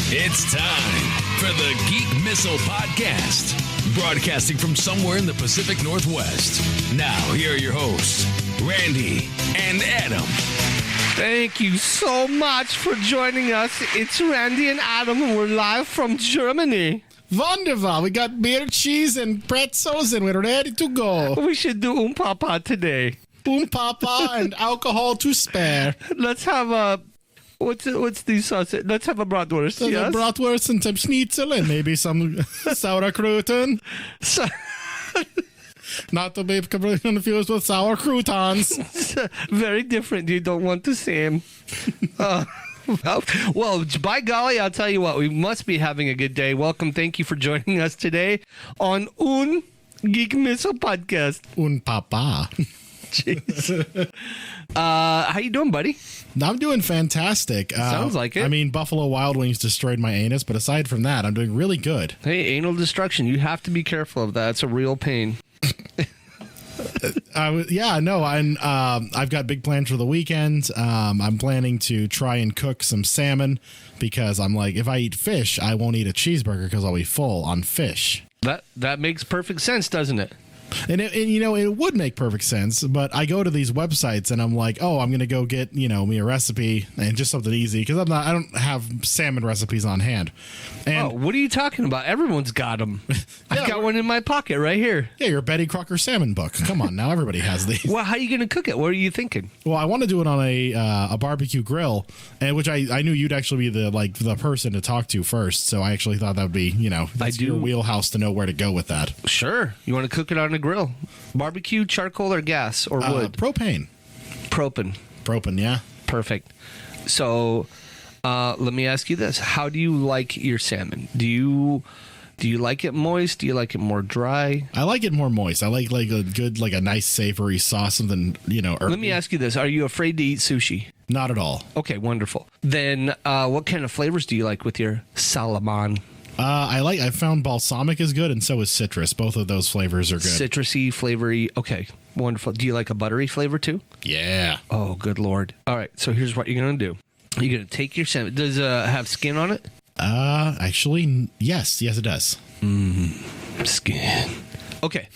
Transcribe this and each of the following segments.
It's time for the Geek Missile podcast, broadcasting from somewhere in the Pacific Northwest. Now, here are your hosts, Randy and Adam. Thank you so much for joining us. It's Randy and Adam, and we're live from Germany. Wonderful. We got beer, cheese, and pretzels, and we're ready to go. We should do papa today. Papa and alcohol to spare. Let's have a... What's the sausage? Let's have a bratwurst, yes? A bratwurst and some schnitzel and maybe some sauerkraut. Not to be completely confused with sour croutons. Very different. You don't want the same. Well, by golly, I'll tell you what. We must be having a good day. Welcome. Thank you for joining us today on Un Geek Missile podcast. Un papa. Jeez. How you doing, buddy? I'm doing fantastic. Sounds like it. I mean, Buffalo Wild Wings destroyed my anus, but aside from that, I'm doing really good. Hey, anal destruction. You have to be careful of that. It's a real pain. I've got big plans for the weekend. I'm planning to try and cook some salmon because I'm like, if I eat fish, I won't eat a cheeseburger because I'll be full on fish. That makes perfect sense, doesn't it? And it would make perfect sense, but I go to these websites and I'm like, oh, I'm going to go get, me a recipe and just something easy because I don't have salmon recipes on hand. And what are you talking about? Everyone's got them. I've got one in my pocket right here. Yeah, your Betty Crocker salmon book. Come on, now everybody has these. Well, how are you going to cook it? What are you thinking? Well, I want to do it on a barbecue grill, and which I knew you'd actually be the person to talk to first. So I actually thought that would be, that's your wheelhouse to know where to go with that. Sure. You want to cook it on a grill? Barbecue, charcoal, or gas, or wood? Propane. Propane, yeah. Perfect. So let me ask you this. How do you like your salmon? Do you like it moist? Do you like it more dry? I like it more moist. I like a good, a nice savory sauce, something, herby. Let me ask you this. Are you afraid to eat sushi? Not at all. Okay, wonderful. Then what kind of flavors do you like with your Salmon? I found balsamic is good, and so is citrus. Both of those flavors are good. Citrusy, flavory. Okay, wonderful. Do you like a buttery flavor too? Yeah. Oh, good Lord. All right, so here's what you're going to do. You're going to take your salmon. Does it have skin on it? Actually, yes. Yes, it does. Skin. Okay.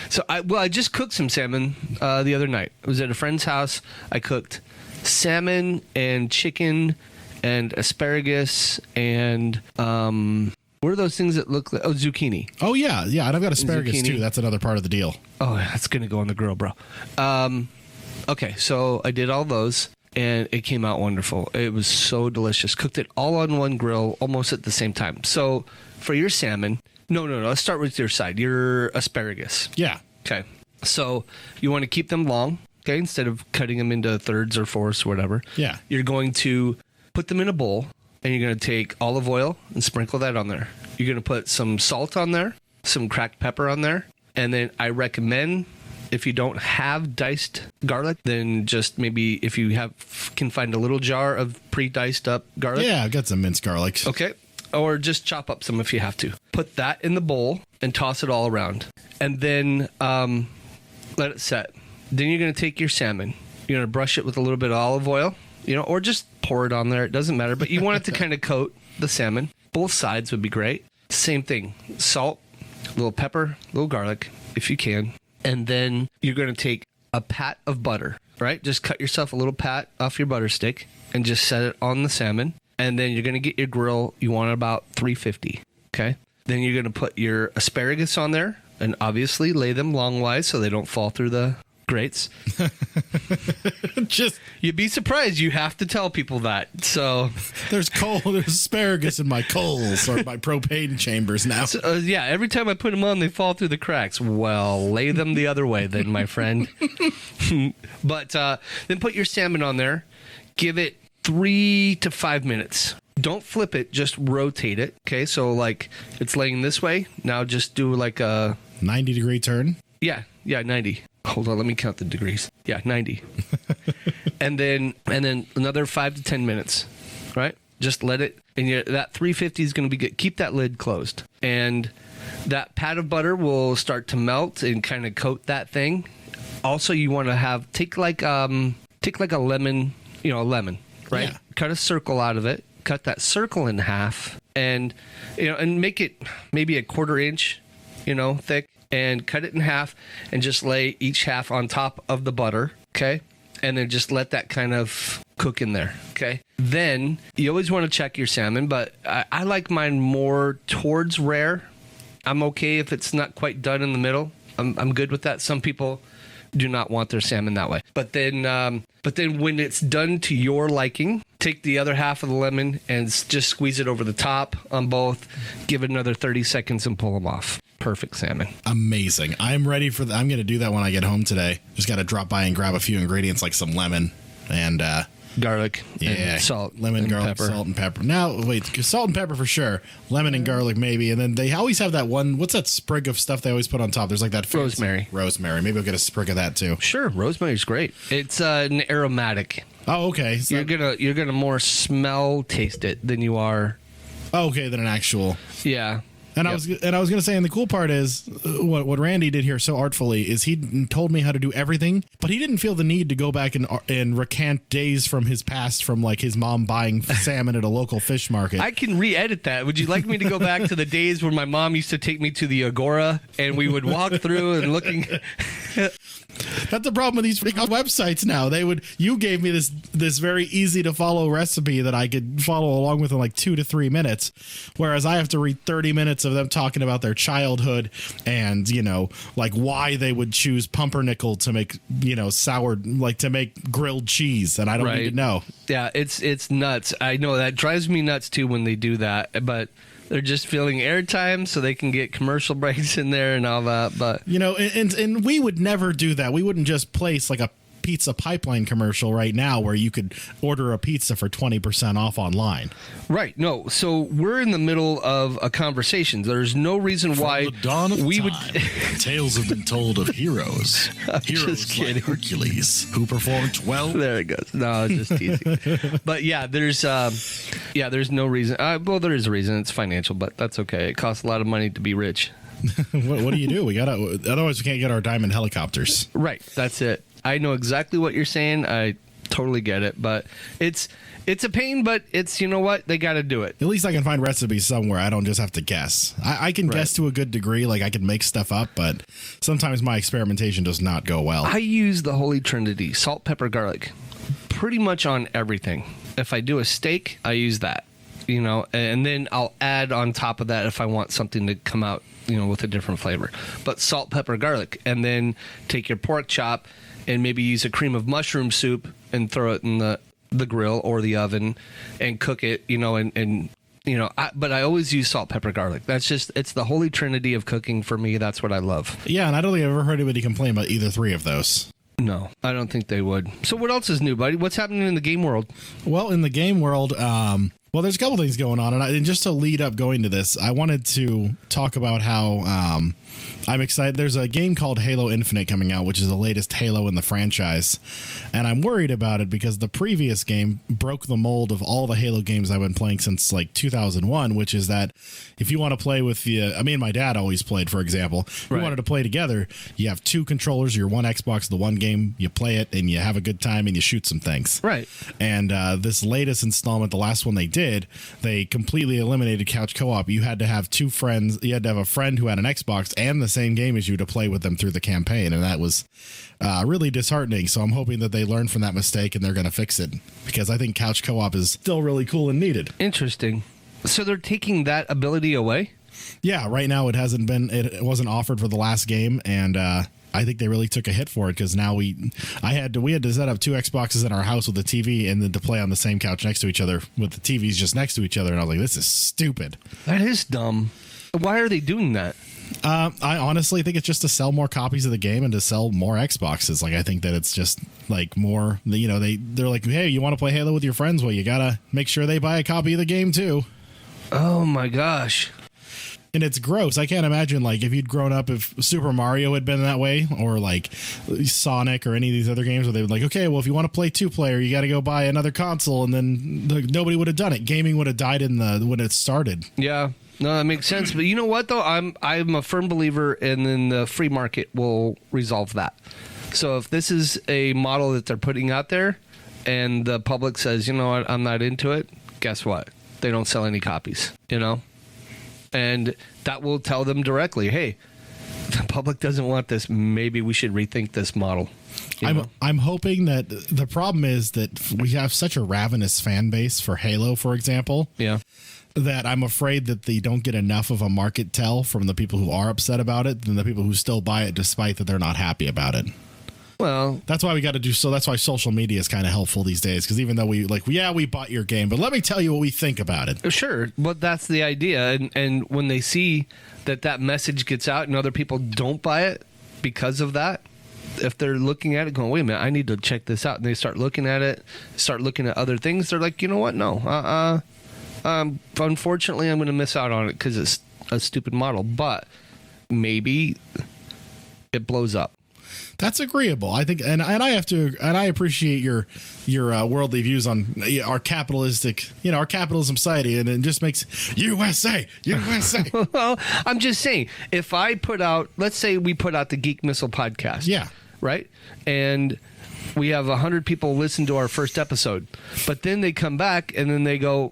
So, I just cooked some salmon the other night. I was at a friend's house. I cooked salmon and chicken and asparagus and what are those things that look like? Oh, zucchini. Oh, yeah. Yeah, and I've got asparagus, zucchini. too. That's another part of the deal. Oh, that's going to go on the grill, bro. Okay, so I did all those, and it came out wonderful. It was so delicious. Cooked it all on one grill, almost at the same time. So for your salmon... No. Let's start with your side. Your asparagus. Yeah. Okay. So you want to keep them long, okay, instead of cutting them into thirds or fourths or whatever. Yeah. You're going to put them in a bowl, and you're going to take olive oil and sprinkle that on there. You're going to put some salt on there, some cracked pepper on there, and then I recommend, if you don't have diced garlic, then just maybe if you can find a little jar of pre-diced up garlic. Yeah, I've got some minced garlic. Okay. Or just chop up some if you have to. Put that in the bowl and toss it all around. And then let it set. Then you're going to take your salmon. You're going to brush it with a little bit of olive oil, or just pour it on there. It doesn't matter. But you want it to kind of coat the salmon. Both sides would be great. Same thing. Salt, a little pepper, a little garlic, if you can. And then you're going to take a pat of butter, right? Just cut yourself a little pat off your butter stick and just set it on the salmon. And then you're going to get your grill. You want it about 350, okay? Then you're going to put your asparagus on there and obviously lay them longwise so they don't fall through the grates. You'd be surprised. You have to tell people that. So there's asparagus in my coals or my propane chambers now. So, yeah, every time I put them on, they fall through the cracks. Well, lay them the other way then, my friend. But then put your salmon on there. Give it 3 to 5 minutes. Don't flip it, just rotate it. Okay, so like it's laying this way. Now just do like a 90-degree turn. Yeah, 90. Hold on, let me count the degrees. Yeah, 90. and then another 5 to 10 minutes. Right? Just let it, and that 350 is going to be good. Keep that lid closed, and that pat of butter will start to melt and kind of coat that thing. Also, you want to take like a lemon, a lemon, right? Yeah. Cut a circle out of it, cut that circle in half, and and make it maybe a 1/4 inch, thick, and cut it in half, and just lay each half on top of the butter. Okay, and then just let that kind of cook in there. Okay, then you always want to check your salmon, but I like mine more towards rare. I'm okay if it's not quite done in the middle. I'm good with that. Some people do not want their salmon that way. But then when it's done to your liking, take the other half of the lemon and just squeeze it over the top on both. Give it another 30 seconds and pull them off. Perfect salmon. Amazing. I'm ready for I'm going to do that when I get home today. Just got to drop by and grab a few ingredients like some lemon and garlic, and salt, lemon, and garlic, pepper. Salt, and pepper. Now, wait, salt and pepper for sure. Lemon and garlic maybe, and then they always have that one. What's that sprig of stuff they always put on top? There's like that fancy, rosemary. Maybe I'll get a sprig of that too. Sure, rosemary's great. It's an aromatic. Oh, okay. So you're gonna more taste it than you are. Oh, okay, than an actual. Yeah. And I was going to say, and the cool part is what Randy did here so artfully is he told me how to do everything, but he didn't feel the need to go back and recant days from his past, from like his mom buying salmon at a local fish market. I can re-edit that. Would you like me to go back to the days where my mom used to take me to the Agora and we would walk through and looking? That's the problem with these websites now. You gave me this very easy to follow recipe that I could follow along with in like 2 to 3 minutes, whereas I have to read 30 minutes of them talking about their childhood and like why they would choose pumpernickel to make to make grilled cheese, and I don't need to know. Yeah, it's nuts. I know that drives me nuts too when they do that, but they're just filling airtime so they can get commercial breaks in there and all that. But and we would never do that. We wouldn't just place like a Pizzapipeline commercial right now where you could order a pizza for 20% off online. Right. No. So we're in the middle of a conversation. There's no reason why the dawn of we time, would. Tales have been told of heroes. Heroes like Hercules who performed well. There it goes. No, just teasing. But yeah, there's no reason. Well, there is a reason. It's financial, but that's okay. It costs a lot of money to be rich. What do you do? Otherwise we can't get our diamond helicopters. Right. That's it. I know exactly what you're saying. I totally get it, but it's a pain, but it's, they got to do it. At least I can find recipes somewhere. I don't just have to guess. I can guess to a good degree. Like I can make stuff up, but sometimes my experimentation does not go well. I use the Holy Trinity, salt, pepper, garlic, pretty much on everything. If I do a steak, I use that, and then I'll add on top of that if I want something to come out, with a different flavor. But salt, pepper, garlic, and then take your pork chop and maybe use a cream of mushroom soup and throw it in the grill or the oven and cook it, but I always use salt, pepper, garlic. It's the Holy Trinity of cooking for me. That's what I love. Yeah, and I don't think I've ever heard anybody complain about either three of those. No, I don't think they would. So what else is new, buddy? What's happening in the game world? Well, in the game world, there's a couple things going on. And just to lead up going to this, I wanted to talk about how I'm excited. There's a game called Haloinfinite coming out, which is the latest Halo in the franchise. And I'm worried about it because the previous game broke the mold of all the Halo games I've been playing since like 2001, which is that if you want to play with me and my dad always played, for example, if we wanted to play together, you have two controllers, your one Xbox, the one game, you play it and you have a good time and you shoot some things. Right. And this latest installment, the last one they did, they completely eliminated couch co-op. You had to have two friends. You had to have a friend who had an Xbox and the same game as you to play with them through the campaign, and that was really disheartening. So I'm hoping that they learned from that mistake and they're going to fix it, because I think couch co-op is still really cool and needed. Interesting. So they're taking that ability away? Yeah, right now it wasn't offered for the last game, and I think they really took a hit for it, because now we had to set up two Xboxes in our house with a TV and then to play on the same couch next to each other with the TVs just next to each other, and I was like, this is stupid. That is dumb. Why are they doing that? I honestly think it's just to sell more copies of the game and to sell more Xboxes. Like, I think that it's just like more, they're like, hey, you want to play Halo with your friends? Well, you gotta make sure they buy a copy of the game too. Oh my gosh. And it's gross. I can't imagine, like, if you'd grown up, if Super Mario had been that way, or like Sonic or any of these other games where they would like, okay, well, if you want to play 2-player, you got to go buy another console, and then nobody would have done it. Gaming would have died when it started. Yeah. No, that makes sense. But you know what, though? I'm a firm believer in the free market will resolve that. So if this is a model that they're putting out there and the public says, you know what, I'm not into it, guess what? They don't sell any copies, And that will tell them directly, hey, the public doesn't want this. Maybe we should rethink this model. I'm hoping that the problem is that we have such a ravenous fan base for Halo, for example. Yeah. That I'm afraid that they don't get enough of a market tell from the people who are upset about it than the people who still buy it despite that they're not happy about it. Well, that's why we got to do so. That's why social media is kind of helpful these days, because even though we bought your game, but let me tell you what we think about it. Sure, but that's the idea. And when they see that message gets out and other people don't buy it because of that, if they're looking at it going, wait a minute, I need to check this out, and they start looking at it, start looking at other things, they're like, you know what? No, unfortunately, I'm going to miss out on it because it's a stupid model. But maybe it blows up. That's agreeable, I think, and I have to, and I appreciate your worldly views on our capitalistic, our capitalism society, and it just makes USA. Well, I'm just saying, if I put out, let's say we put out the Geek Missile podcast, yeah, right, and we have 100 people listen to our first episode, but then they come back and then they go,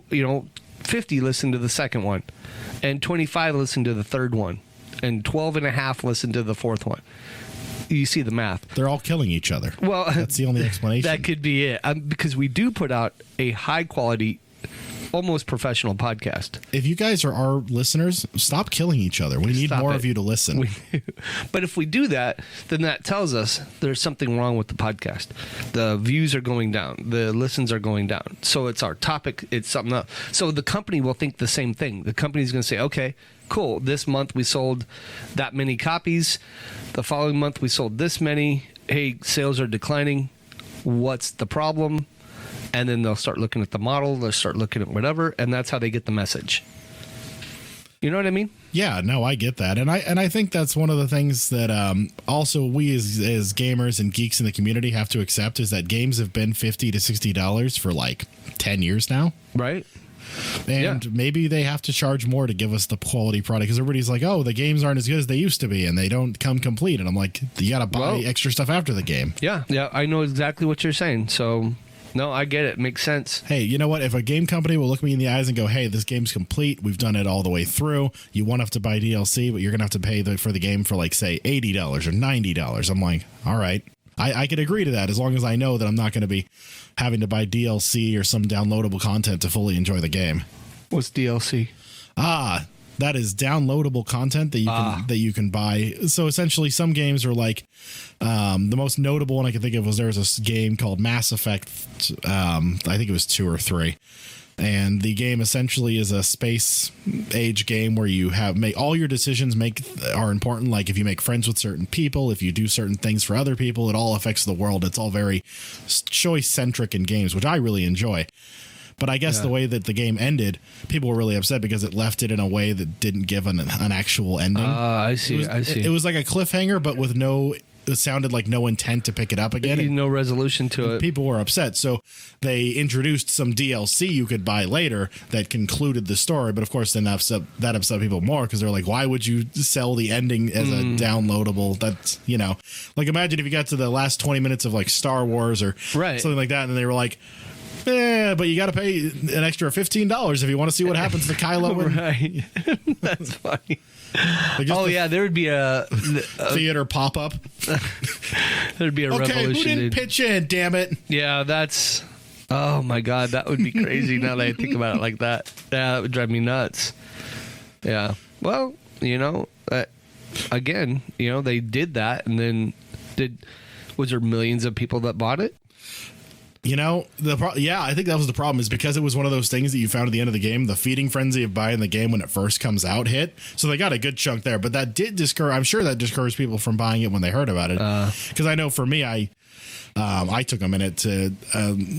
50 listen to the second one, and 25 listen to the third one, and 12 and a half listen to the fourth one. You see the math. They're all killing each other. Well, that's the only explanation. That could be it. Because we do put out a high quality, almost professional podcast. If you guys are our listeners, stop killing each other. We need more of you to listen. But if we do that, then that tells us there's something wrong with the podcast. The views are going down. The listens are going down. So it's our topic. It's something else. So the company will think the same thing. The company's going to say, okay, cool, this month we sold that many copies. The following month we sold this many. Hey, sales are declining. What's the problem? And then they'll start looking at the model. They'll start looking at whatever. And that's how they get the message. You know what I mean? Yeah, no, I get that. And I think that's one of the things that also we as gamers and geeks in the community have to accept is that games have been $50 to $60 for like 10 years now. Right. And maybe they have to charge more to give us the quality product, because everybody's like, oh, the games aren't as good as they used to be and they don't come complete. And I'm like, you got to buy extra stuff after the game. Yeah, I know exactly what you're saying. So, no, I get it. Makes sense. Hey, you know what? If a game company will look me in the eyes and go, hey, this game's complete, we've done it all the way through, you won't have to buy DLC, but you're going to have to pay for the game for like, say, $80 or $90. I'm like, all right. I could agree to that as long as I know that I'm not going to be having to buy DLC or some downloadable content to fully enjoy the game. What's DLC? That is downloadable content that you can buy. So essentially, some games are like the most notable one I can think of was there was a game called Mass Effect. I think it was 2 or 3. And the game essentially is a space age game where you make all your decisions are important. Like if you make friends with certain people, if you do certain things for other people, it all affects the world. It's all very choice centric in games, which I really enjoy. But I guess the way that the game ended, people were really upset because it left it in a way that didn't give an actual ending. I see. It was like a cliffhanger, but with it sounded like no intent to pick it up again. No resolution to it. People were upset. So they introduced some DLC you could buy later that concluded the story. But of course, then that upset people more because they're like, why would you sell the ending as a downloadable? That's, like imagine if you got to the last 20 minutes of like Star Wars or something like that. And they were like, but you got to pay an extra $15 if you want to see what happens to Kylo. Right. That's funny. There would be a theater pop-up. There'd be a revolution. Who didn't pitch in, damn it? Yeah, that's... Oh, my God. That would be crazy now that I think about it like that. Yeah, that would drive me nuts. Yeah. Well, again, they did that, and then was there millions of people that bought it? I think that was the problem is because it was one of those things that you found at the end of the game, the feeding frenzy of buying the game when it first comes out hit. So they got a good chunk there, but that did discourage, I'm sure that discouraged people from buying it when they heard about it. Because I know for me, I took a minute to,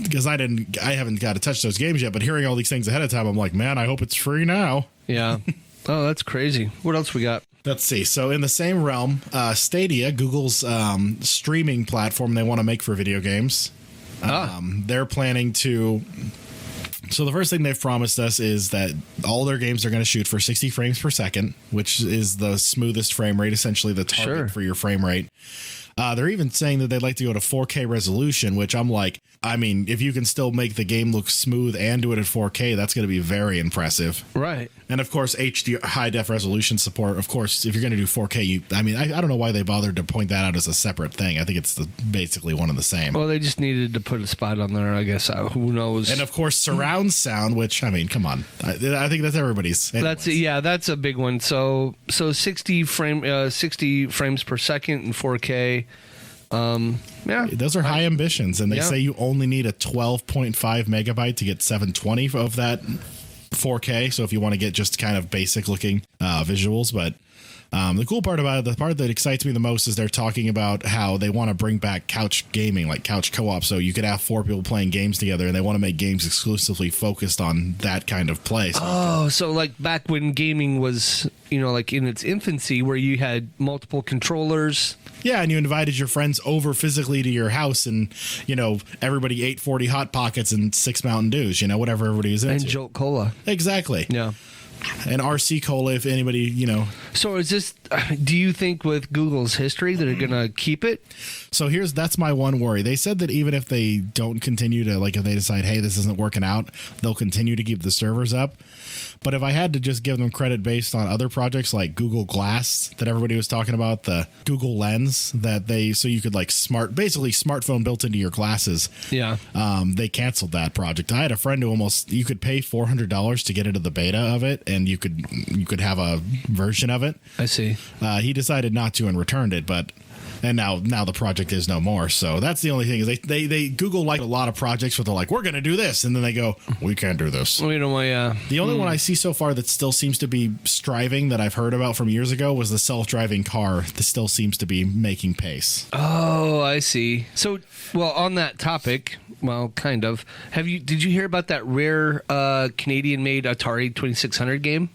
because I haven't got to touch those games yet, but hearing all these things ahead of time, I'm like, man, I hope it's free now. Yeah. Oh, that's crazy. What else we got? Let's see. So in the same realm, Stadia, Google's streaming platform they want to make for video games. They're planning to. So the first thing they've promised us is that all their games are going to shoot for 60 frames per second, which is the smoothest frame rate, essentially the target for your frame rate. They're even saying that they'd like to go to 4K resolution, which I'm like, I mean, if you can still make the game look smooth and do it at 4K, that's going to be very impressive. Right. And of course, HD high def resolution support. Of course, if you're going to do 4K, I don't know why they bothered to point that out as a separate thing. I think it's basically one and the same. Well, they just needed to put a spot on there, I guess. Who knows? And of course, surround sound, which, I mean, come on. I think that's everybody's. Anyways. That's a big one. So 60 frames per second in 4K. Those are high ambitions, and they say you only need a 12.5 megabyte to get 720 of that 4K. So if you want to get just kind of basic looking visuals, but the cool part about it, the part that excites me the most, is they're talking about how they want to bring back couch gaming, like couch co-op, so you could have 4 people playing games together, and they want to make games exclusively focused on that kind of play. So like back when gaming was, like in its infancy, where you had multiple controllers. Yeah, and you invited your friends over physically to your house, and, everybody ate 40 Hot Pockets and 6 Mountain Dews, whatever everybody was into. And Jolt Cola. Exactly. Yeah. And RC Cola, if anybody, So is this, do you think with Google's history that they're going to keep it? So that's my one worry. They said that even if they don't continue to, if they decide, hey, this isn't working out, they'll continue to keep the servers up. But if I had to just give them credit based on other projects like Google Glass that everybody was talking about, the Google Lens so you could basically smartphone built into your glasses. Yeah. They canceled that project. I had a friend who you could pay $400 to get into the beta of it, and you could have a version of it. I see. He decided not to and returned it, and now the project is no more. So that's the only thing, is they Google like a lot of projects where they're like, we're going to do this, and then they go, we can't do this. Well, The only one I see so far that still seems to be striving, that I've heard about from years ago, was the self-driving car that still seems to be making pace. Oh, I see. So, well, on that topic, well, kind of, did you hear about that rare Canadian-made Atari 2600 game?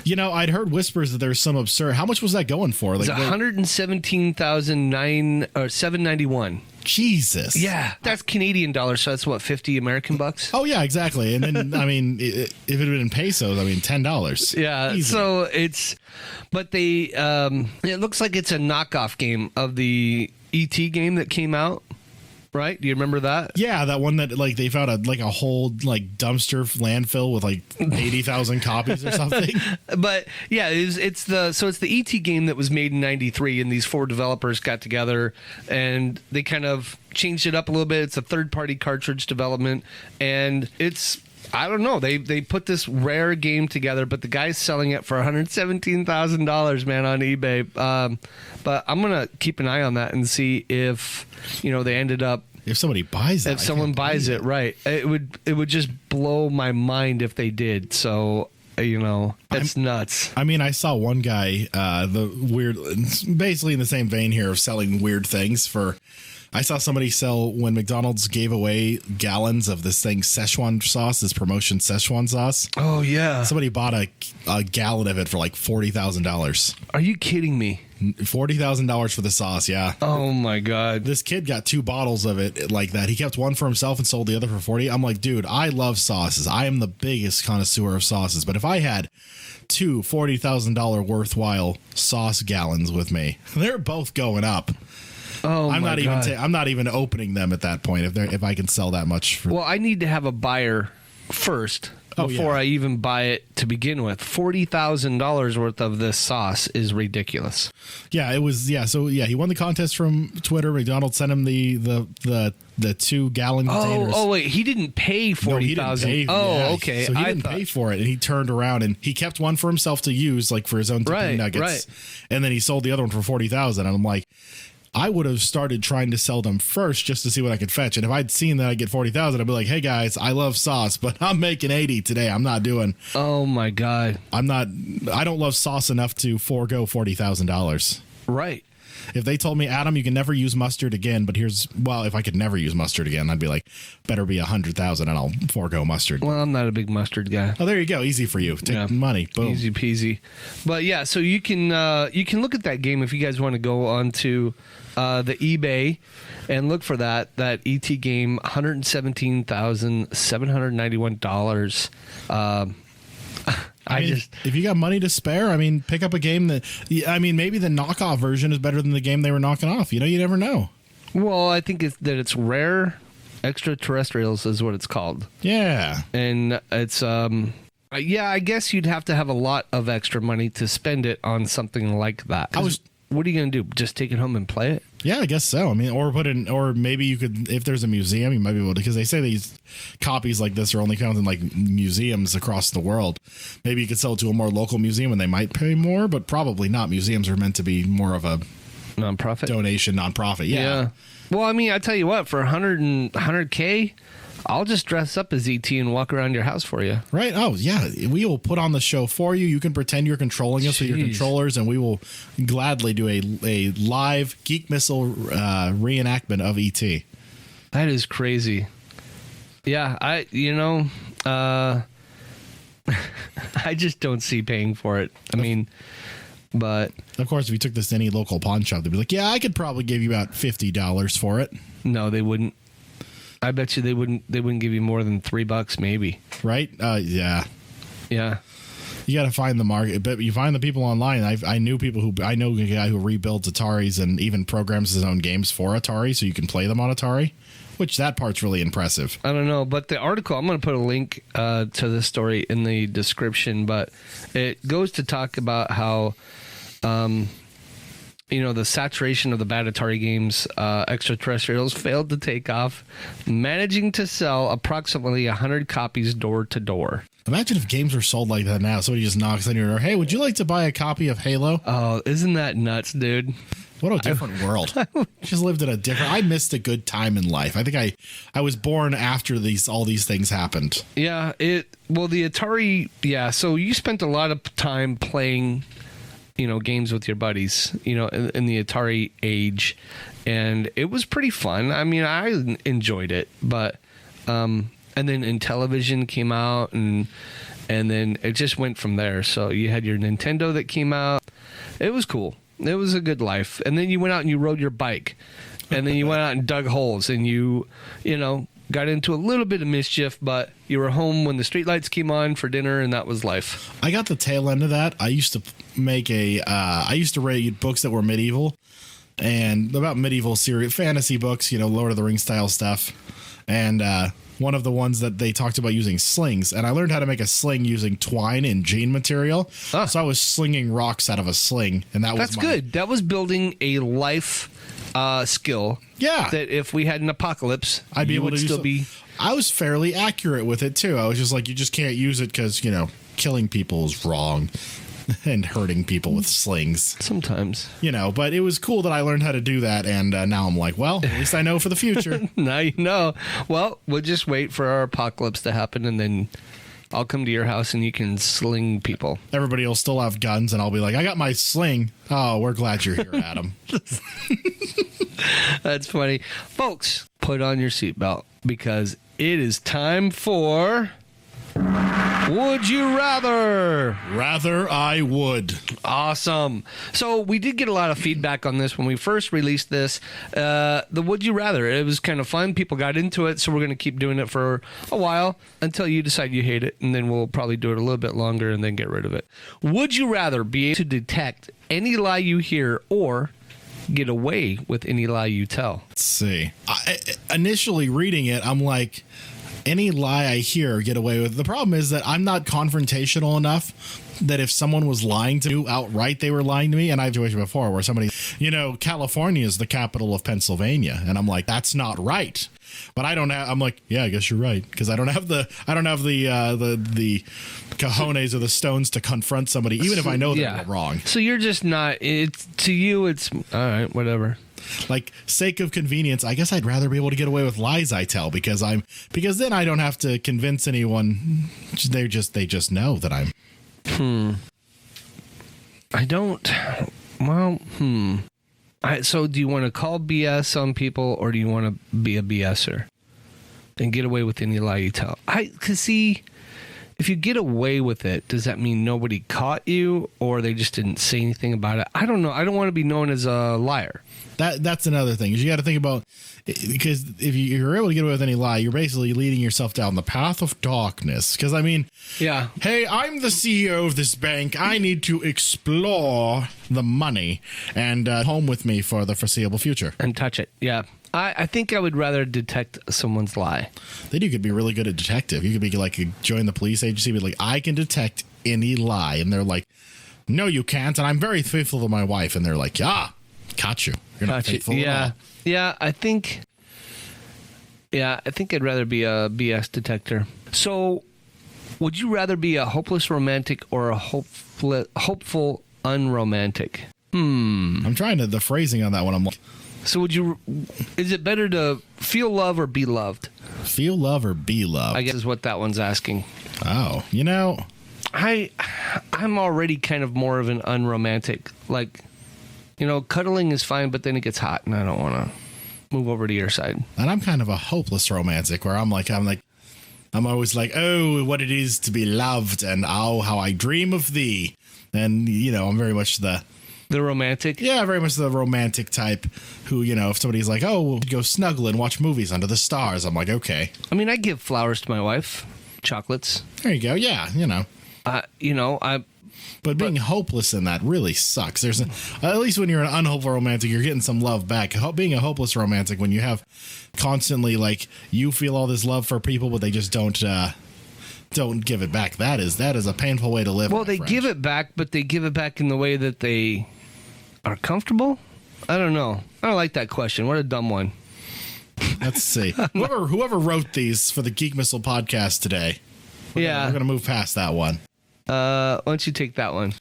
I'd heard whispers that there's some absurd. How much was that going for? It's $117,791. Jesus. Yeah, that's Canadian dollars, so that's what, 50 American bucks? Oh yeah, exactly. And then if it had been in pesos, $10. Yeah. Easy. So but they it looks like it's a knockoff game of the ET game that came out. Right? Do you remember that? Yeah, that one that they found a whole dumpster landfill with 80,000 copies or something. But yeah, it's the ET game that was made in '93, and these 4 developers got together and they kind of changed it up a little bit. It's a third-party cartridge development, and it's, I don't know. They put this rare game together, but the guy's selling it for $117,000, man, on eBay. But I'm gonna keep an eye on that and see if they ended up. If somebody buys it, if someone buys it, right? It would just blow my mind if they did. So it's nuts. I mean, I saw one guy, basically in the same vein here of selling weird things for. I saw somebody sell, when McDonald's gave away gallons of this thing, Szechuan sauce, this promotion Szechuan sauce. Oh, yeah. Somebody bought a gallon of it for $40,000. Are you kidding me? $40,000 for the sauce, yeah. Oh, my God. This kid got 2 bottles of it like that. He kept one for himself and sold the other for $40. I'm like, dude, I love sauces. I am the biggest connoisseur of sauces. But if I had 2 $40,000 worthwhile sauce gallons with me, they're both going up. Oh, I'm not even opening them at that point if I can sell that much. Well, I need to have a buyer first before I even buy it to begin with. $40,000 worth of this sauce is ridiculous. Yeah, it was. Yeah, so yeah, he won the contest from Twitter. McDonald's sent him the 2 gallon containers. Oh wait, he didn't pay $40,000. Okay. So he didn't pay for it, and he turned around and he kept one for himself to use, for his own chicken nuggets, right. And then he sold the other one for $40,000. And I'm like, I would have started trying to sell them first just to see what I could fetch. And if I'd seen that I get $40,000, I'd be like, hey guys, I love sauce, but I'm making 80 today. I'm not doing. Oh my God. I don't love sauce enough to forego $40,000. Right. If they told me, Adam, you can never use mustard again, but if I could never use mustard again, I'd be like, better be 100,000 and I'll forego mustard. Well, I'm not a big mustard guy. Oh, there you go. Easy for you. Take money. Boom. Easy peasy. But yeah, so you can look at that game if you guys want to go on to the eBay and look for that ET game, $117,791. If you got money to spare, pick up a game that, maybe the knockoff version is better than the game they were knocking off. You never know. Well, I think that it's rare, Extraterrestrials is what it's called. Yeah. And it's, yeah, I guess you'd have to have a lot of extra money to spend it on something like that. What are you going to do? Just take it home and play it? Yeah, I guess so. I mean, or maybe you could, if there's a museum, you might be able to, because they say these copies like this are only found in like museums across the world. Maybe you could sell it to a more local museum and they might pay more, but probably not. Museums are meant to be more of a nonprofit. Yeah. Well, I mean, I tell you what, for $100K, I'll just dress up as ET and walk around your house for you. Right. Oh, yeah. We will put on the show for you. You can pretend you're controlling us with your controllers, and we will gladly do a live Geek Missile reenactment of ET. That is crazy. Yeah, I just don't see paying for it. I mean, but of course, if you took this to any local pawn shop, they'd be like, yeah, I could probably give you about $50 for it. No, they wouldn't. I bet you they wouldn't give you more than $3 maybe. Right? Yeah. Yeah. You got to find the market, but you find the people online. I know a guy who rebuilds Ataris and even programs his own games for Atari so you can play them on Atari, which that part's really impressive. I don't know, but the article, I'm going to put a link to this story in the description, but it goes to talk about how the saturation of the bad Atari games, Extraterrestrials failed to take off, managing to sell approximately 100 copies door to door. Imagine if games were sold like that now. Somebody just knocks on your door. Hey, would you like to buy a copy of Halo? Oh, isn't that nuts, dude? What a different world. Just lived in I missed a good time in life. I think I was born after all these things happened. Yeah, the Atari, so you spent a lot of time playing games with your buddies, in the Atari age, and it was pretty fun. I mean, I enjoyed it, but and then Intellivision came out, and then it just went from there. So you had your Nintendo that came out. It was cool. It was a good life. And then you went out and you rode your bike, and then you went out and dug holes, and you got into a little bit of mischief, but you were home when the streetlights came on for dinner, and that was life. I got the tail end of that. I used to read books that were medieval and about medieval fantasy books, Lord of the Rings style stuff. And one of the ones that they talked about using slings, and I learned how to make a sling using twine and jean material. So I was slinging rocks out of a sling, and that's good. That was building a life skill. Yeah, that if we had an apocalypse, I'd be able to still be. I was fairly accurate with it too. I was just like, you just can't use it because killing people is wrong. And hurting people with slings. Sometimes. But it was cool that I learned how to do that, and now I'm like, well, at least I know for the future. Now you know. Well, we'll just wait for our apocalypse to happen, and then I'll come to your house and you can sling people. Everybody will still have guns, and I'll be like, I got my sling. Oh, we're glad you're here, Adam. That's funny. Folks, put on your seatbelt, because it is time for... Would you rather? Rather I would. Awesome. So we did get a lot of feedback on this when we first released this. The Would You Rather. It was kind of fun. People got into it, so we're going to keep doing it for a while until you decide you hate it, and then we'll probably do it a little bit longer and then get rid of it. Would you rather be able to detect any lie you hear or get away with any lie you tell? Let's see. Initially reading it, I'm like... Any lie I hear, get away with. The problem is that I'm not confrontational enough that if someone was lying to me outright, they were lying to me. And I've done it before where somebody, California is the capital of Pennsylvania. And I'm like, that's not right. But I'm like, yeah, I guess you're right. Because I don't have the cojones or the stones to confront somebody, even if I know they're wrong. So you're just not, to you, it's all right, whatever. Like, sake of convenience, I guess I'd rather be able to get away with lies I tell because then I don't have to convince anyone. They just know that I'm. I don't. Well, so do you want to call BS on people, or do you want to be a BSer and get away with any lie you tell? Because see, if you get away with it, does that mean nobody caught you, or they just didn't say anything about it? I don't know. I don't want to be known as a liar. That's another thing. Is you got to think about, because if you're able to get away with any lie, you're basically leading yourself down the path of darkness. Because yeah. Hey, I'm the CEO of this bank. I need to explore the money and home with me for the foreseeable future and touch it. Yeah. I think I would rather detect someone's lie. Then you could be really good at detective. You could be like, join the police agency, be like, I can detect any lie. And they're like, no, you can't. And I'm very faithful to my wife. And they're like, caught you. You're not faithful at all. Yeah, I think I'd rather be a BS detector. So, would you rather be a hopeless romantic or a hopeful unromantic? I'm trying to, the phrasing on that one, I'm like, so is it better to feel love or be loved? Feel love or be loved? I guess is what that one's asking. Oh, I'm already kind of more of an unromantic. Like, cuddling is fine, but then it gets hot and I don't want to move over to your side. And I'm kind of a hopeless romantic where I'm always like, oh, what it is to be loved and oh, how I dream of thee. And, I'm very much the romantic? Yeah, very much the romantic type who, if somebody's like, oh, we'll go snuggle and watch movies under the stars. I'm like, okay. I mean, I give flowers to my wife, chocolates. There you go. Yeah, But being hopeless in that really sucks. There's at least when you're an unhopeful romantic, you're getting some love back. Being a hopeless romantic, when you have constantly like you feel all this love for people, but they just don't give it back. That is a painful way to live. Well, they give it back, but they give it back in the way that they are comfortable. I don't know. I don't like that question. What a dumb one. Let's see. Whoever wrote these for the Geek Missile podcast today. We're gonna move past that one. Why don't you take that one?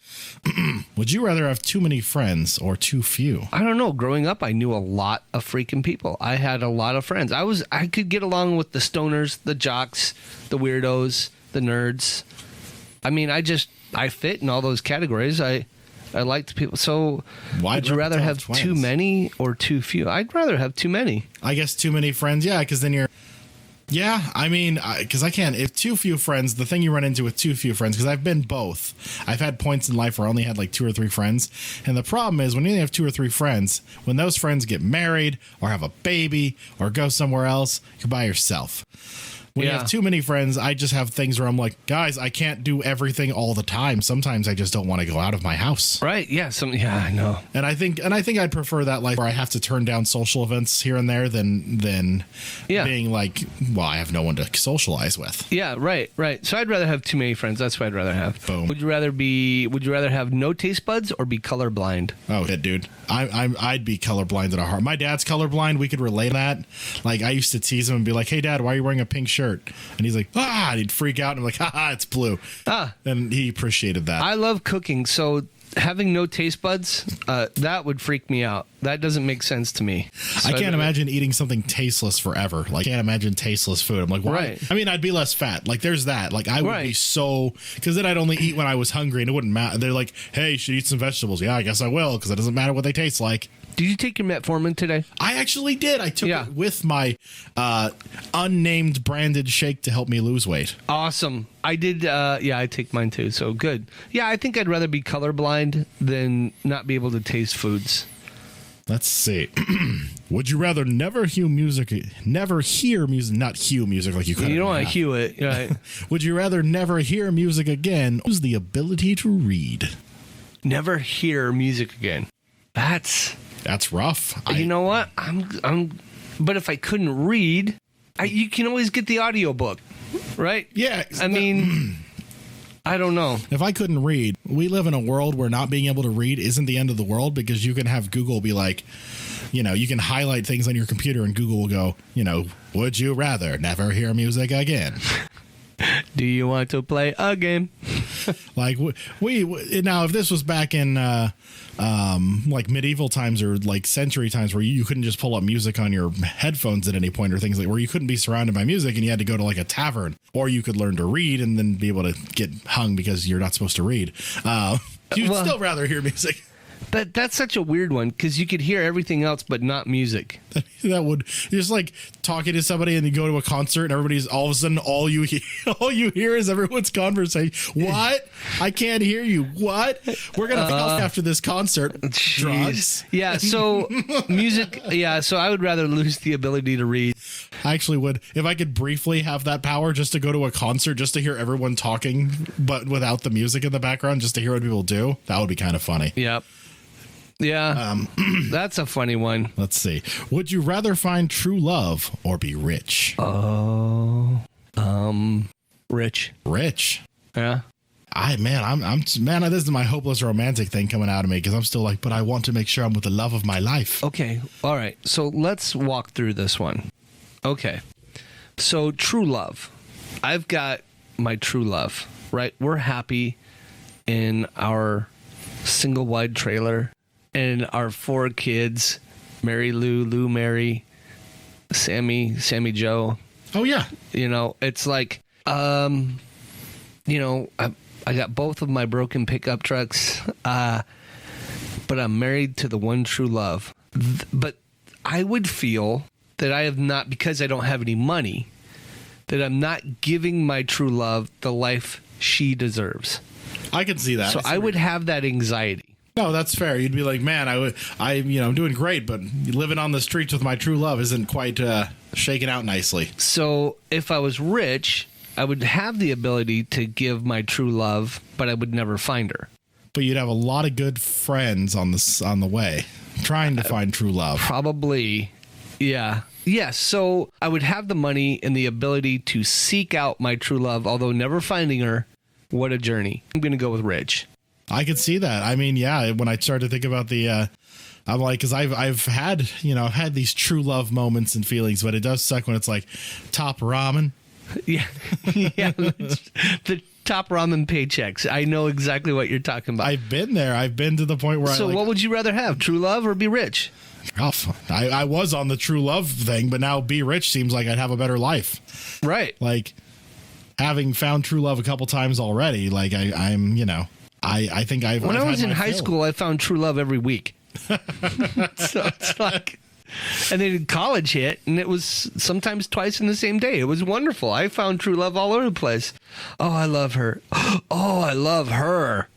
Would you rather have too many friends or too few? I don't know. Growing up, I knew a lot of freaking people. I had a lot of friends. I could get along with the stoners, the jocks, the weirdos, the nerds. I mean, I fit in all those categories. I liked people. So would you rather have too many or too few? I'd rather have too many. I guess too many friends. Yeah, because then you're... Yeah, I mean, because I can't. If too few friends, the thing you run into with too few friends, because I've been both. I've had points in life where I only had like 2 or 3 friends. And the problem is when you only have 2 or 3 friends, when those friends get married or have a baby or go somewhere else, you're by yourself. When you have too many friends, I just have things where I'm like, guys, I can't do everything all the time. Sometimes I just don't want to go out of my house. Right. Yeah. I know. And I think I'd prefer that life where I have to turn down social events here and there than being like, well, I have no one to socialize with. Yeah. Right. So I'd rather have too many friends. That's what I'd rather have. Boom. Would you rather have no taste buds or be colorblind? Oh, yeah, dude. I'd be colorblind at a heart. My dad's colorblind. We could relate that. Like I used to tease him and be like, hey, Dad, why are you wearing a pink shirt? And he's like, and he'd freak out. And I'm like, it's blue. And he appreciated that. I love cooking. So having no taste buds, that would freak me out. That doesn't make sense to me. So I can't imagine eating something tasteless forever. Like, I can't imagine tasteless food. I'm like, why? Right. I mean, I'd be less fat. Like, there's that. Like, I would be so... Because then I'd only eat when I was hungry, and it wouldn't matter. They're like, hey, you should eat some vegetables. Yeah, I guess I will, because it doesn't matter what they taste like. Did you take your metformin today? I actually did. I took it with my unnamed branded shake to help me lose weight. Awesome. I did. I take mine too. So good. Yeah, I think I'd rather be colorblind than not be able to taste foods. Let's see. Would you rather never hear music, not hew music like you could? You don't want to hew it, right? Would you rather never hear music again? Lose the ability to read. Never hear music again. That's rough. You know what? But if I couldn't read, you can always get the audiobook, right? Yeah. I mean, I don't know. If I couldn't read, we live in a world where not being able to read isn't the end of the world, because you can have Google be like, you can highlight things on your computer and Google will go, would you rather never hear music again? Do you want to play a game? Like we now, if this was back in like medieval times or like century times where you couldn't just pull up music on your headphones at any point, or things like where you couldn't be surrounded by music and you had to go to like a tavern, or you could learn to read and then be able to get hung because you're not supposed to read. You'd still rather hear music. That's such a weird one, because you could hear everything else but not music. That would just like talking to somebody and you go to a concert and everybody's all of a sudden all you hear is everyone's conversation. What? I can't hear you. What? We're gonna help after this concert. Drugs. Yeah. So music. Yeah. So I would rather lose the ability to read. I actually would, if I could briefly have that power, just to go to a concert, just to hear everyone talking, but without the music in the background, just to hear what people do. That would be kind of funny. Yep. Yeah, that's a funny one. Let's see. Would you rather find true love or be rich? Rich. Rich. Yeah. Man, this is my hopeless romantic thing coming out of me because I'm still like, but I want to make sure I'm with the love of my life. Okay. All right. So let's walk through this one. Okay. So true love. I've got my true love, right? We're happy in our single wide trailer and our 4 kids, Mary Lou, Lou Mary, Sammy Joe. Oh, yeah. You know, it's like, you know, I got both of my broken pickup trucks, but I'm married to the one true love. But I would feel that I have not, because I don't have any money, that I'm not giving my true love the life she deserves. I can see that. So I would have that anxiety. No, that's fair. You'd be like, man, I'm doing great, but living on the streets with my true love isn't quite shaking out nicely. So if I was rich, I would have the ability to give my true love, but I would never find her. But you'd have a lot of good friends on the way, trying to find true love. Probably, yeah. Yes, so I would have the money and the ability to seek out my true love, although never finding her. What a journey. I'm going to go with rich. I could see that. I mean, yeah, when I started to think about the... I'm like, because I've had these true love moments and feelings, but it does suck when it's like top ramen. Yeah, yeah. The top ramen paychecks. I know exactly what you're talking about. I've been there. I've been to the point where So what would you rather have, true love or be rich? I was on the true love thing, but now be rich seems like I'd have a better life. Right. Like, having found true love a couple times already, like I'm, I think I've... When I was in high school, I found true love every week. So it's like... And then college hit, and it was sometimes twice in the same day. It was wonderful. I found true love all over the place. Oh, I love her. Oh, I love her.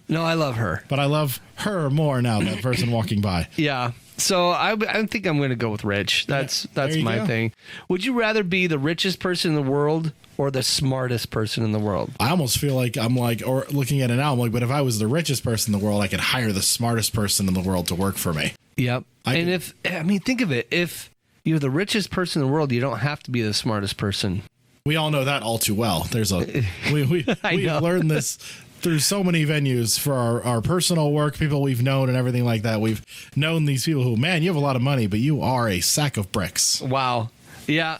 No, I love her. But I love her more now, that person walking by. Yeah. So I think I'm going to go with rich. That's my thing. Would you rather be the richest person in the world or the smartest person in the world? I almost feel like or looking at it now, I'm like, but if I was the richest person in the world, I could hire the smartest person in the world to work for me. Yep. Think of it. If you're the richest person in the world, you don't have to be the smartest person. We all know that all too well. We've learned this through so many venues for our personal work, people we've known and everything like that. We've known these people who, man, you have a lot of money, but you are a sack of bricks. Wow. Yeah.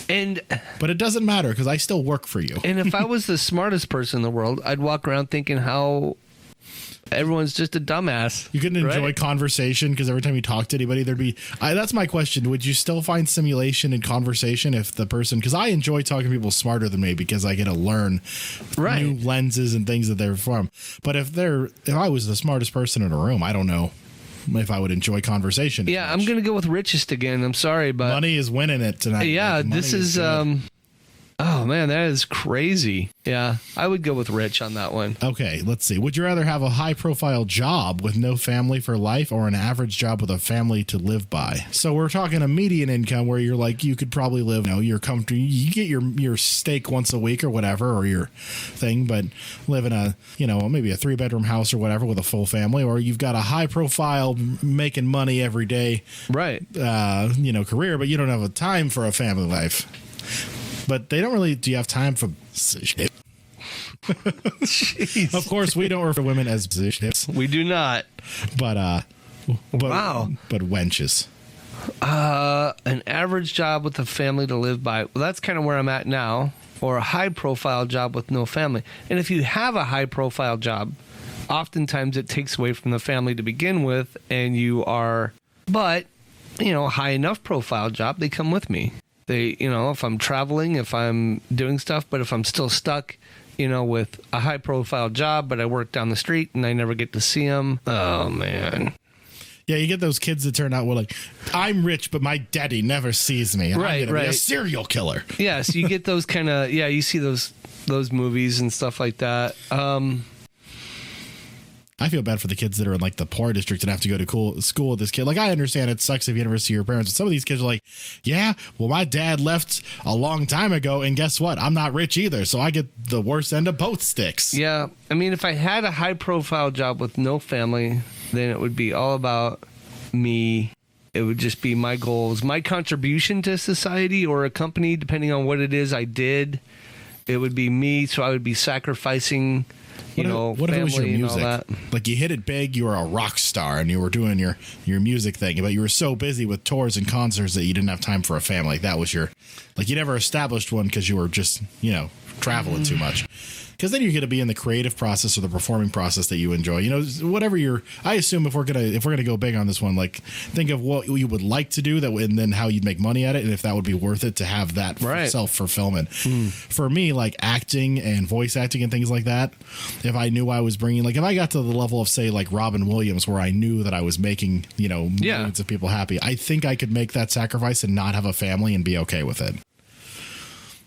But it doesn't matter because I still work for you. And if I was the smartest person in the world, I'd walk around thinking how everyone's just a dumbass. You couldn't enjoy conversation because every time you talk to anybody, there'd be... that's my question. Would you still find simulation in conversation if the person... Because I enjoy talking to people smarter than me because I get to learn new lenses and things that they're from. But if I was the smartest person in a room, I don't know if I would enjoy conversation. Yeah, I'm going to go with richest again. I'm sorry, but... Money is winning it tonight. Yeah, this is... Oh, man, that is crazy. Yeah, I would go with rich on that one. Okay, let's see. Would you rather have a high-profile job with no family for life or an average job with a family to live by? So we're talking a median income where you're like, you could probably live, you're comfortable. You get your steak once a week or whatever, or your thing, but live in a, maybe a 3-bedroom house or whatever with a full family, or you've got a high-profile making money every day, right? Career, but you don't have a time for a family life. But they don't really... Do you have time for... shit? Of course, we don't refer to women as shit. We do not. But wow. But wenches. An average job with a family to live by. Well, that's kind of where I'm at now. Or a high-profile job with no family. And if you have a high-profile job, oftentimes it takes away from the family to begin with, and you are... But, a high enough profile job, they come with me. They, if I'm traveling, if I'm doing stuff, but if I'm still stuck, with a high profile job, but I work down the street and I never get to see them. Oh, man. Yeah, you get those kids that turn out, like, I'm rich, but my daddy never sees me. And I'm going to be a serial killer. Yes, you get those kind of, you see those movies and stuff like that. I feel bad for the kids that are in like the poor district and have to go to school with this kid. Like, I understand it sucks if you never see your parents. But some of these kids are like, yeah, well, my dad left a long time ago. And guess what? I'm not rich either. So I get the worst end of both sticks. Yeah. I mean, if I had a high profile job with no family, then it would be all about me. It would just be my goals, my contribution to society or a company, depending on what it is I did. It would be me. So I would be sacrificing, what if it was your music? Like, you hit it big, you were a rock star and you were doing your music thing, but you were so busy with tours and concerts that you didn't have time for a family. Like, that was you never established one because you were just, traveling too much. Because then you're going to be in the creative process or the performing process that you enjoy. Whatever I assume if we're gonna go big on this one, like, think of what you would like to do and then how you'd make money at it, and if that would be worth it to have that self-fulfillment. For me, like acting and voice acting and things like that, if I knew I was bringing, like, if I got to the level of, say, like Robin Williams, where I knew that I was making, millions of people happy, I think I could make that sacrifice and not have a family and be okay with it.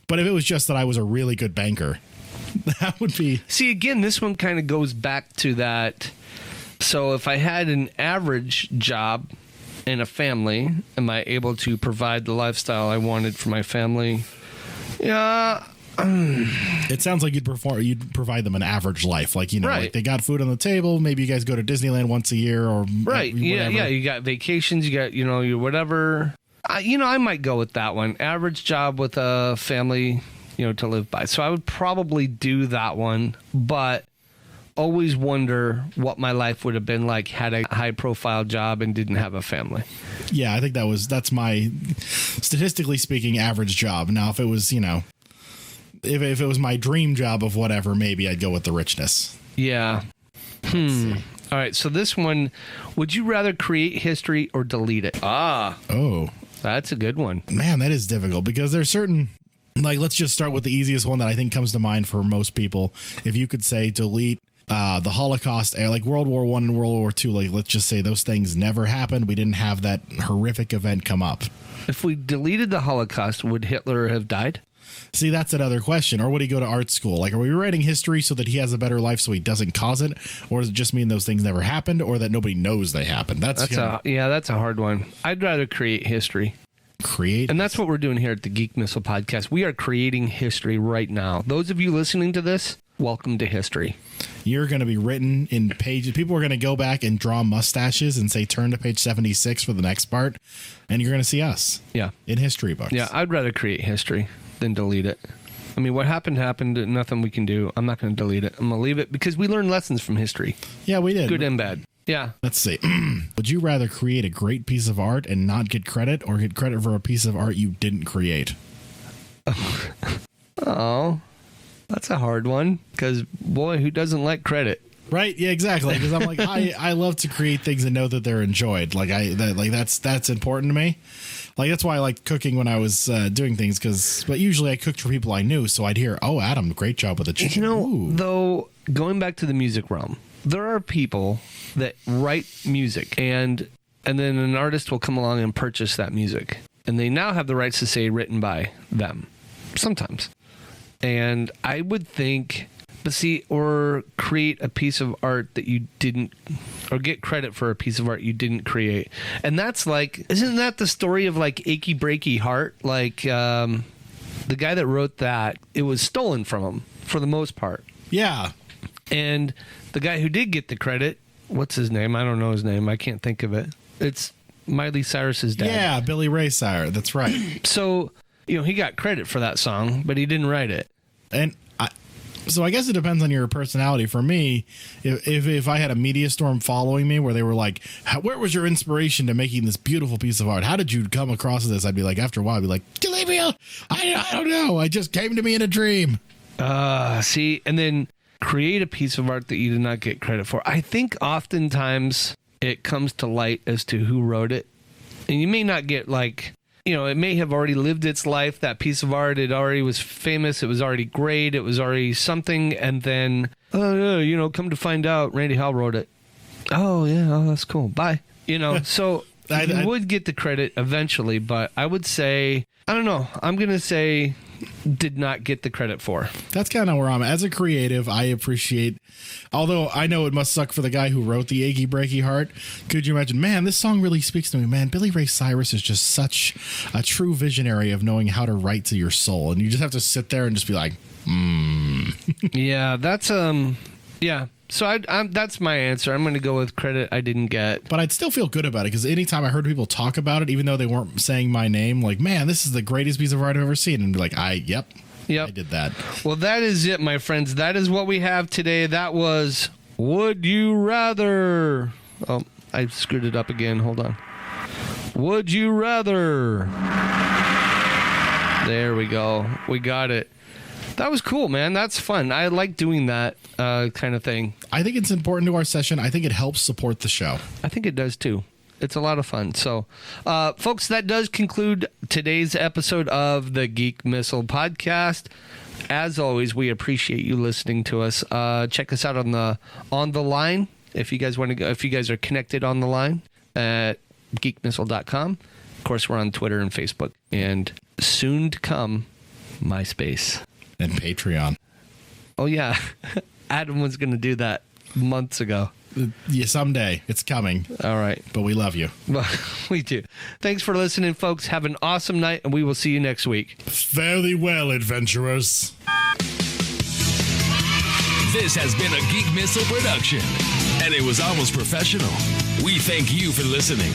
But if it was just that I was a really good banker, that would be... See, again, this one kind of goes back to that. So if I had an average job and a family, am I able to provide the lifestyle I wanted for my family? Yeah. It sounds like you'd provide them an average life. Like, like they got food on the table. Maybe you guys go to Disneyland once a year or right. Yeah. You got vacations. You got, your whatever. I might go with that one. Average job with a family, to live by. So I would probably do that one, but always wonder what my life would have been like had a high profile job and didn't have a family. Yeah, I think that's my, statistically speaking, average job. Now, if it was, if it was my dream job of whatever, maybe I'd go with the richness. Yeah. All right. So this one, would you rather create history or delete it? Oh, that's a good one. Man, that is difficult because there's certain, like, let's just start with the easiest one that I think comes to mind for most people. If you could say delete the Holocaust, like World War I and World War II, like, let's just say those things never happened. We didn't have that horrific event come up. If we deleted the Holocaust, would Hitler have died? See, that's another question. Or would he go to art school? Like, are we writing history so that he has a better life so he doesn't cause it? Or does it just mean those things never happened or that nobody knows they happened? That's a hard one. I'd rather create history. And that's what we're doing here at the Geek Missile podcast. We are creating history right now. Those of you listening to this, welcome to history. You're going to be written in pages. People are going to go back and draw mustaches and say, turn to page 76 for the next part. And you're going to see us. Yeah. In history books. Yeah, I'd rather create history than delete it. I mean, what happened. Nothing we can do. I'm not going to delete it. I'm going to leave it because we learned lessons from history. Yeah, we did. Good and bad. Yeah. Let's see. Would you rather create a great piece of art and not get credit or get credit for a piece of art you didn't create? Oh, that's a hard one because, boy, who doesn't like credit? Right. Yeah, exactly. Because I'm like, I love to create things and know that they're enjoyed. Like that's important to me. Like, that's why I liked cooking when I was doing things but usually I cooked for people I knew. So I'd hear, oh, Adam, great job with the chicken. Though, going back to the music realm, there are people that write music and then an artist will come along and purchase that music. And they now have the rights to say written by them sometimes. And I would think, or create a piece of art that you didn't, or get credit for a piece of art you didn't create. And that's like, isn't that the story of like Achy Breaky Heart? Like the guy that wrote that, it was stolen from him for the most part. Yeah. And the guy who did get the credit, what's his name? I don't know his name. I can't think of it. It's Miley Cyrus's dad. Yeah, Billy Ray Cyrus. That's right. So, he got credit for that song, but he didn't write it. And so I guess it depends on your personality. For me, if I had a media storm following me where they were like, where was your inspiration to making this beautiful piece of art? How did you come across this? I'd be like, after a while, I'd be like, I don't know. I just came to me in a dream. See, and then create a piece of art that you did not get credit for. I think oftentimes it comes to light as to who wrote it. And you may not get it may have already lived its life. That piece of art, it already was famous. It was already great. It was already something. And then, come to find out, Randy Howell wrote it. Oh, yeah. Oh, that's cool. Bye. So you would get the credit eventually, but I would say, I don't know. I'm going to say did not get the credit for. That's kind of where I'm at. As a creative, I appreciate, although I know it must suck for the guy who wrote the Achy Breaky Heart. Could you imagine, man, this song really speaks to me, man. Billy Ray Cyrus is just such a true visionary of knowing how to write to your soul. And you just have to sit there and just be like, Yeah, that's, yeah. So I'm that's my answer. I'm going to go with credit I didn't get. But I'd still feel good about it because anytime I heard people talk about it, even though they weren't saying my name, like, man, this is the greatest piece of art I've ever seen. And be like, yep, I did that. Well, that is it, my friends. That is what we have today. That was Would You Rather. Oh, I screwed it up again. Hold on. Would You Rather. There we go. We got it. That was cool, man. That's fun. I like doing that kind of thing. I think it's important to our session. I think it helps support the show. I think it does, too. It's a lot of fun. So, folks, that does conclude today's episode of the Geek Missile podcast. As always, we appreciate you listening to us. Check us out on the line if you guys want to go. If you guys are connected on the line at geekmissile.com. Of course, we're on Twitter and Facebook, and soon to come, MySpace. And Patreon. Oh, yeah. Adam was going to do that months ago. Yeah, someday. It's coming. All right. But we love you. Well, we do. Thanks for listening, folks. Have an awesome night, and we will see you next week. Fare thee well, adventurers. This has been a Geek Missile production, and it was almost professional. We thank you for listening.